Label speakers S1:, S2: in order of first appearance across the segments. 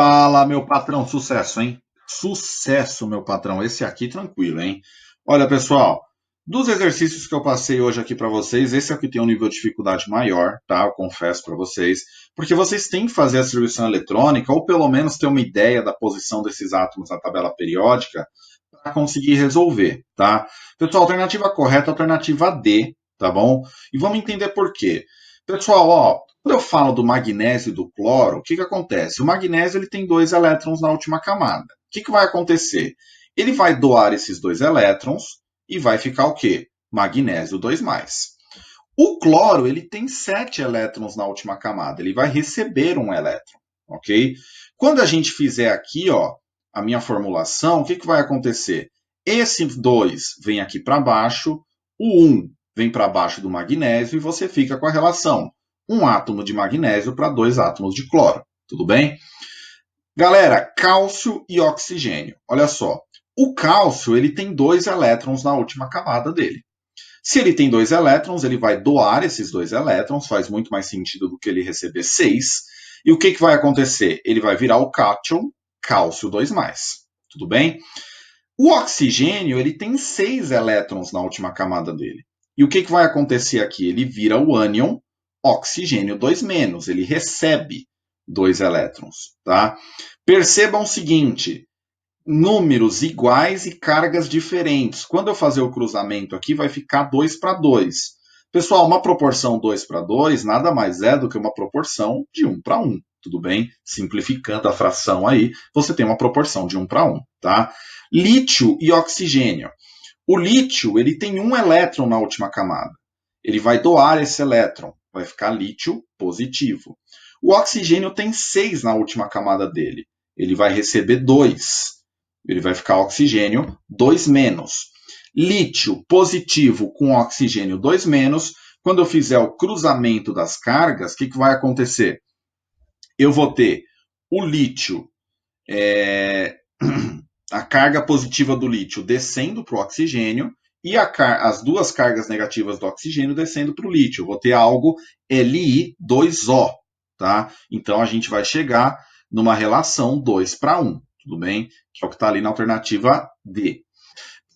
S1: Fala, meu patrão, sucesso, hein? Sucesso, meu patrão. Esse aqui tranquilo, hein? Olha, pessoal, dos exercícios que eu passei hoje aqui para vocês, esse é o que tem um nível de dificuldade maior, tá? Eu confesso para vocês, porque vocês têm que fazer a distribuição eletrônica ou pelo menos ter uma ideia da posição desses átomos na tabela periódica para conseguir resolver, tá? Pessoal, alternativa correta, alternativa D, tá bom? E vamos entender por quê. Pessoal, ó, quando eu falo do magnésio e do cloro, o que acontece? O magnésio ele tem dois elétrons na última camada. O que vai acontecer? Ele vai doar esses dois elétrons e vai ficar o quê? Magnésio 2+. O cloro ele tem 7 elétrons na última camada. Ele vai receber um elétron, ok? Quando a gente fizer aqui, ó, a minha formulação, o que vai acontecer? Esse 2 vem aqui para baixo, o 1 vem para baixo do magnésio e você fica com a relação um átomo de magnésio para 2 átomos de cloro. Tudo bem? Galera, cálcio e oxigênio. Olha só, o cálcio ele tem 2 elétrons na última camada dele. Se ele tem 2 elétrons, ele vai doar esses 2 elétrons, faz muito mais sentido do que ele receber 6. E o que vai acontecer? Ele vai virar o cátion, cálcio 2+. Tudo bem? O oxigênio ele tem 6 elétrons na última camada dele. E o que vai acontecer aqui? Ele vira o ânion, oxigênio 2-, ele recebe 2 elétrons. Tá? Percebam o seguinte, números iguais e cargas diferentes. Quando eu fazer o cruzamento aqui, vai ficar 2:2. Pessoal, uma proporção 2:2 nada mais é do que uma proporção de 1:1. Tudo bem? Simplificando a fração aí, você tem uma proporção de 1:1. Tá? Lítio e oxigênio. O lítio ele tem um elétron na última camada. Ele vai doar esse elétron. Vai ficar lítio positivo. O oxigênio tem 6 na última camada dele. Ele vai receber 2. Ele vai ficar oxigênio 2-. Lítio positivo com oxigênio 2-. Quando eu fizer o cruzamento das cargas, o que vai acontecer? Eu vou ter o lítio, a carga positiva do lítio descendo para o oxigênio e as duas cargas negativas do oxigênio descendo para o lítio. Eu vou ter algo Li2O. Tá? Então a gente vai chegar numa relação 2:1. Tudo bem? Que é o que está ali na alternativa D.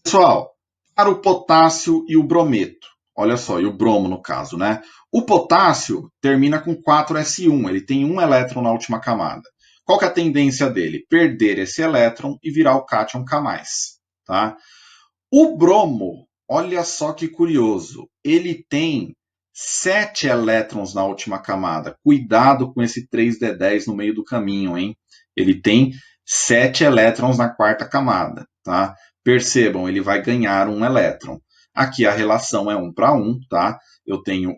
S1: Pessoal, para o potássio e o brometo, olha só, e o bromo no caso, né? O potássio termina com 4s1, ele tem um elétron na última camada. Qual que é a tendência dele? Perder esse elétron e virar o cátion K+. Tá? O bromo, olha só que curioso, ele tem 7 elétrons na última camada. Cuidado com esse 3d10 no meio do caminho, hein? Ele tem 7 elétrons na quarta camada, tá? Percebam, ele vai ganhar um elétron. Aqui a relação é 1:1, tá? Eu tenho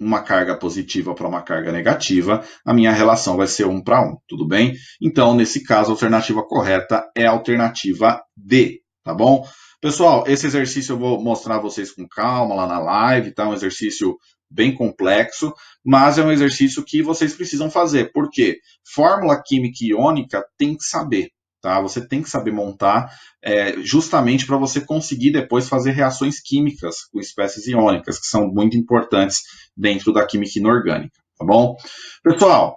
S1: uma carga positiva para uma carga negativa, a minha relação vai ser 1:1, tudo bem? Então, nesse caso, a alternativa correta é a alternativa D, tá bom? Pessoal, esse exercício eu vou mostrar a vocês com calma lá na live, tá? Um exercício bem complexo, mas é um exercício que vocês precisam fazer. Por quê? Fórmula química iônica tem que saber, tá? Você tem que saber montar justamente para você conseguir depois fazer reações químicas com espécies iônicas, que são muito importantes dentro da química inorgânica, tá bom? Pessoal,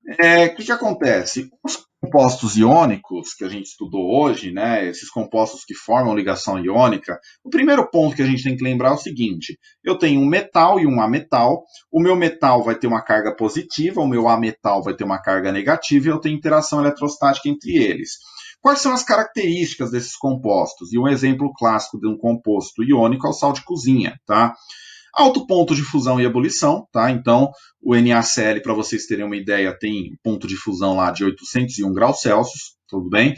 S1: o que acontece? Os compostos iônicos que a gente estudou hoje, né, esses compostos que formam ligação iônica, o primeiro ponto que a gente tem que lembrar é o seguinte: eu tenho um metal e um ametal, o meu metal vai ter uma carga positiva, o meu ametal vai ter uma carga negativa e eu tenho interação eletrostática entre eles. Quais são as características desses compostos? E um exemplo clássico de um composto iônico é o sal de cozinha, tá? Alto ponto de fusão e ebulição, tá? Então, o NaCl, para vocês terem uma ideia, tem ponto de fusão lá de 801 graus Celsius, tudo bem?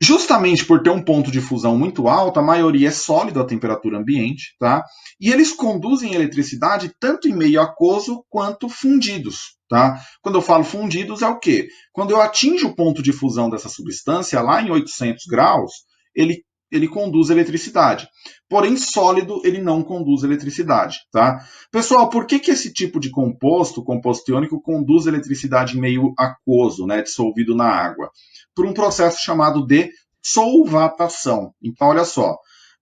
S1: Justamente por ter um ponto de fusão muito alto, a maioria é sólido à temperatura ambiente, tá? E eles conduzem eletricidade tanto em meio aquoso quanto fundidos, tá? Quando eu falo fundidos é o quê? Quando eu atinjo o ponto de fusão dessa substância lá em 800 graus, ele conduz eletricidade. Porém, sólido, ele não conduz eletricidade, tá? Pessoal, por que esse tipo de composto iônico, conduz eletricidade em meio aquoso, né, dissolvido na água? Por um processo chamado de solvatação. Então, olha só,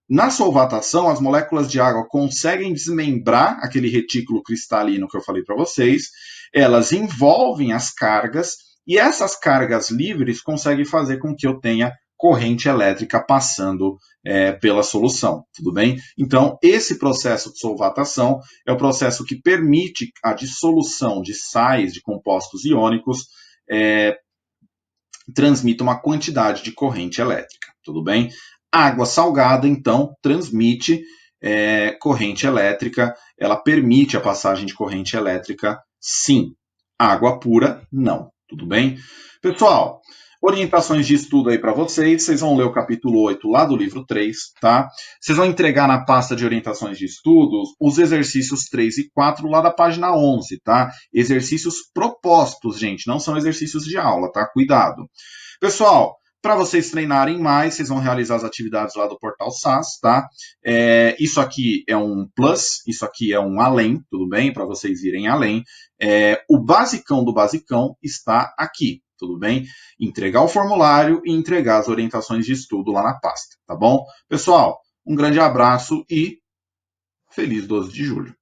S1: na solvatação, as moléculas de água conseguem desmembrar aquele retículo cristalino que eu falei para vocês, elas envolvem as cargas E essas cargas livres conseguem fazer com que eu tenha corrente elétrica passando pela solução, tudo bem? Então, esse processo de solvatação é o processo que permite a dissolução de sais, de compostos iônicos, transmita uma quantidade de corrente elétrica, tudo bem? Água salgada, então, transmite corrente elétrica, ela permite a passagem de corrente elétrica, sim. Água pura, não, tudo bem? Pessoal, orientações de estudo aí para vocês. Vocês vão ler o capítulo 8 lá do livro 3, tá? Vocês vão entregar na pasta de orientações de estudos os exercícios 3 e 4 lá da página 11, tá? Exercícios propostos, gente, não são exercícios de aula, tá? Cuidado. Pessoal, para vocês treinarem mais, vocês vão realizar as atividades lá do Portal SAS, tá? Isso aqui é um plus, isso aqui é um além, tudo bem? Para vocês irem além. O basicão do basicão está aqui, tudo bem? Entregar o formulário e entregar as orientações de estudo lá na pasta, tá bom? Pessoal, um grande abraço e feliz 12 de julho.